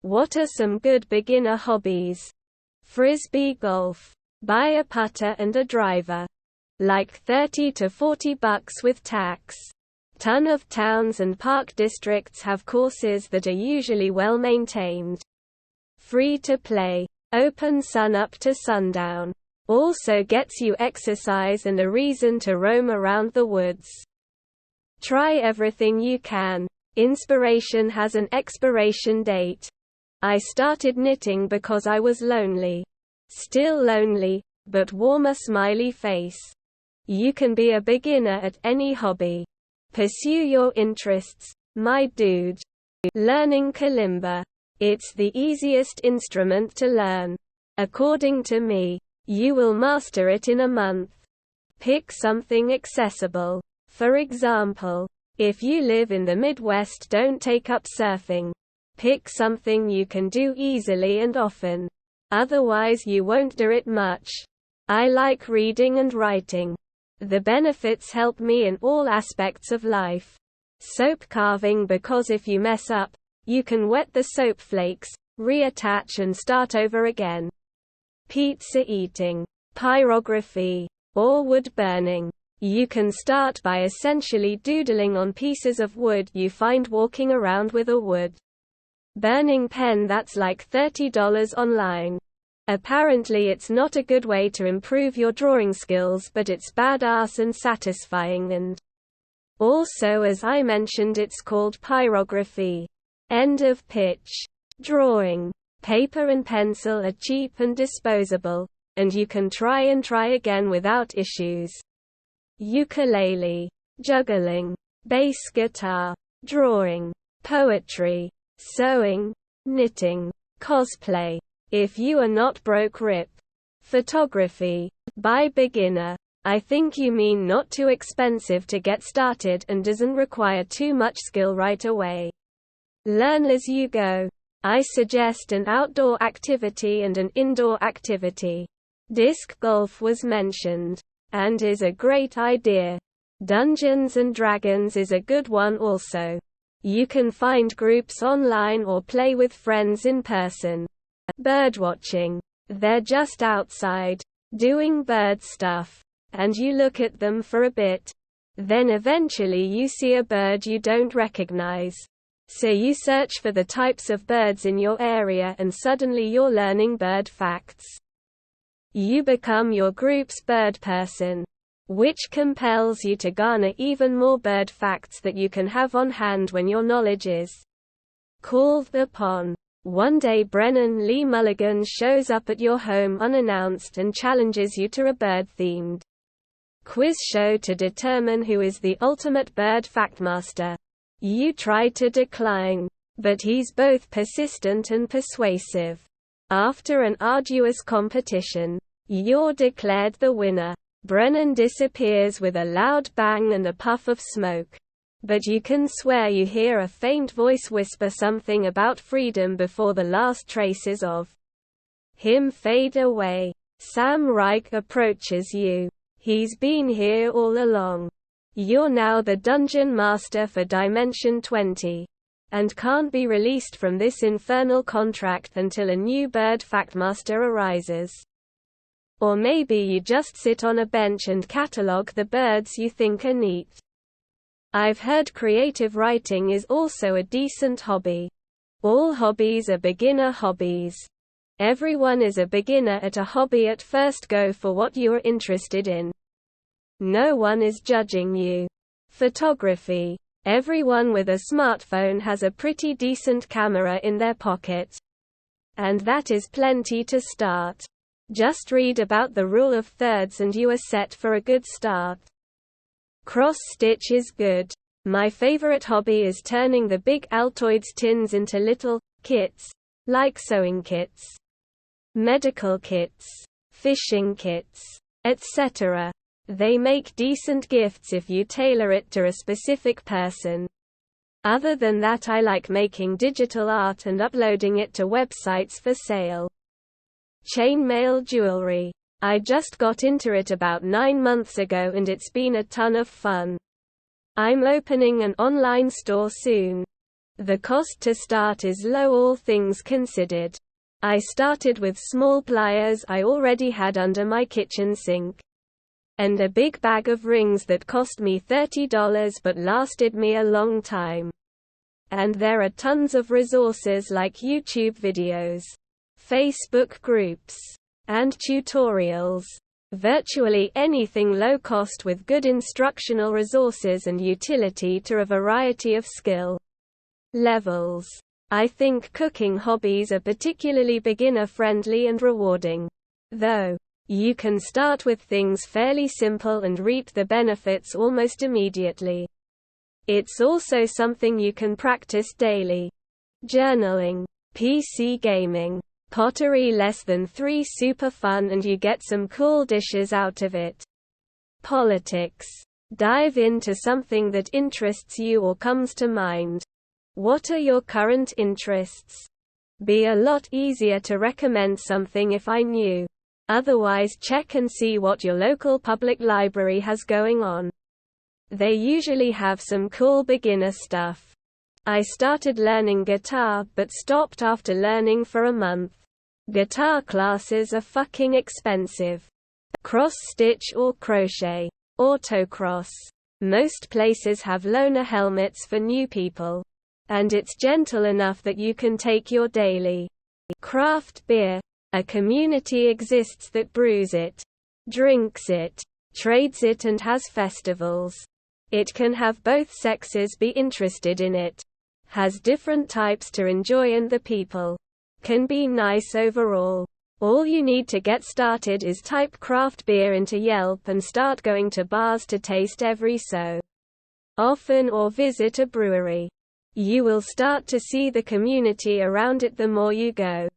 What are some good beginner hobbies? Frisbee golf. Buy a putter and a driver. Like $30 to $40 with tax. Ton of towns and park districts have courses that are usually well maintained. Free to play. Open sun up to sundown. Also gets you exercise and a reason to roam around the woods. Try everything you can. Inspiration has an expiration date. I started knitting because I was lonely. Still lonely, but warmer smiley face. You can be a beginner at any hobby. Pursue your interests, my dude. Learning kalimba. It's the easiest instrument to learn. According to me, you will master it in a month. Pick something accessible. For example, if you live in the Midwest, don't take up surfing. Pick something you can do easily and often. Otherwise you won't do it much. I like reading and writing. The benefits help me in all aspects of life. Soap carving, because if you mess up, you can wet the soap flakes, reattach and start over again. Pizza eating. Pyrography, or wood burning. You can start by essentially doodling on pieces of wood you find walking around with a wood burning pen that's like $30 online. Apparently it's not a good way to improve your drawing skills, but it's badass and satisfying, and also, as I mentioned, it's called pyrography. End of pitch. Drawing. Paper and pencil are cheap and disposable, and you can try again without issues. Ukulele. Juggling. Bass guitar. Drawing. Poetry. Sewing. Knitting. Cosplay. If you are not broke, rip. Photography. By beginner, I think you mean not too expensive to get started and doesn't require too much skill right away. Learn as you go. I suggest an outdoor activity and an indoor activity. Disc golf was mentioned, and is a great idea. Dungeons and Dragons is a good one also. You can find groups online or play with friends in person. Birdwatching. They're just outside, doing bird stuff, and you look at them for a bit. Then eventually you see a bird you don't recognize. So you search for the types of birds in your area and suddenly you're learning bird facts. You become your group's bird person, which compels you to garner even more bird facts that you can have on hand when your knowledge is called upon. One day Brennan Lee Mulligan shows up at your home unannounced and challenges you to a bird-themed quiz show to determine who is the ultimate bird factmaster. You try to decline, but he's both persistent and persuasive. After an arduous competition, you're declared the winner. Brennan disappears with a loud bang and a puff of smoke. But you can swear you hear a faint voice whisper something about freedom before the last traces of him fade away. Sam Reich approaches you. He's been here all along. You're now the dungeon master for Dimension 20, and can't be released from this infernal contract until a new bird factmaster arises. Or maybe you just sit on a bench and catalog the birds you think are neat. I've heard creative writing is also a decent hobby. All hobbies are beginner hobbies. Everyone is a beginner at a hobby at first. Go for what you're interested in. No one is judging you. Photography. Everyone with a smartphone has a pretty decent camera in their pocket. And that is plenty to start. Just read about the rule of thirds and you are set for a good start. Cross-stitch is good. My favorite hobby is turning the big Altoids tins into little kits, like sewing kits, medical kits, fishing kits, etc. They make decent gifts if you tailor it to a specific person. Other than that, I like making digital art and uploading it to websites for sale. Chainmail jewelry. I just got into it about 9 months ago and it's been a ton of fun. I'm opening an online store soon. The cost to start is low, all things considered. I started with small pliers I already had under my kitchen sink, and a big bag of rings that cost me $30 but lasted me a long time. And there are tons of resources like YouTube videos, Facebook groups, and tutorials. Virtually anything low cost with good instructional resources and utility to a variety of skill levels. I think cooking hobbies are particularly beginner-friendly and rewarding. Though, you can start with things fairly simple and reap the benefits almost immediately. It's also something you can practice daily. Journaling, PC gaming, pottery, less than 3, super fun and you get some cool dishes out of it. Politics. Dive into something that interests you or comes to mind. What are your current interests? Be a lot easier to recommend something if I knew. Otherwise, check and see what your local public library has going on. They usually have some cool beginner stuff. I started learning guitar but stopped after learning for a month. Guitar classes are fucking expensive. Cross-stitch or crochet. Autocross. Most places have loaner helmets for new people. And it's gentle enough that you can take your daily. Craft beer. A community exists that brews it, drinks it, trades it and has festivals. It can have both sexes be interested in it. Has different types to enjoy and the people can be nice overall. All you need to get started is type craft beer into Yelp and start going to bars to taste every so often or visit a brewery. You will start to see the community around it the more you go.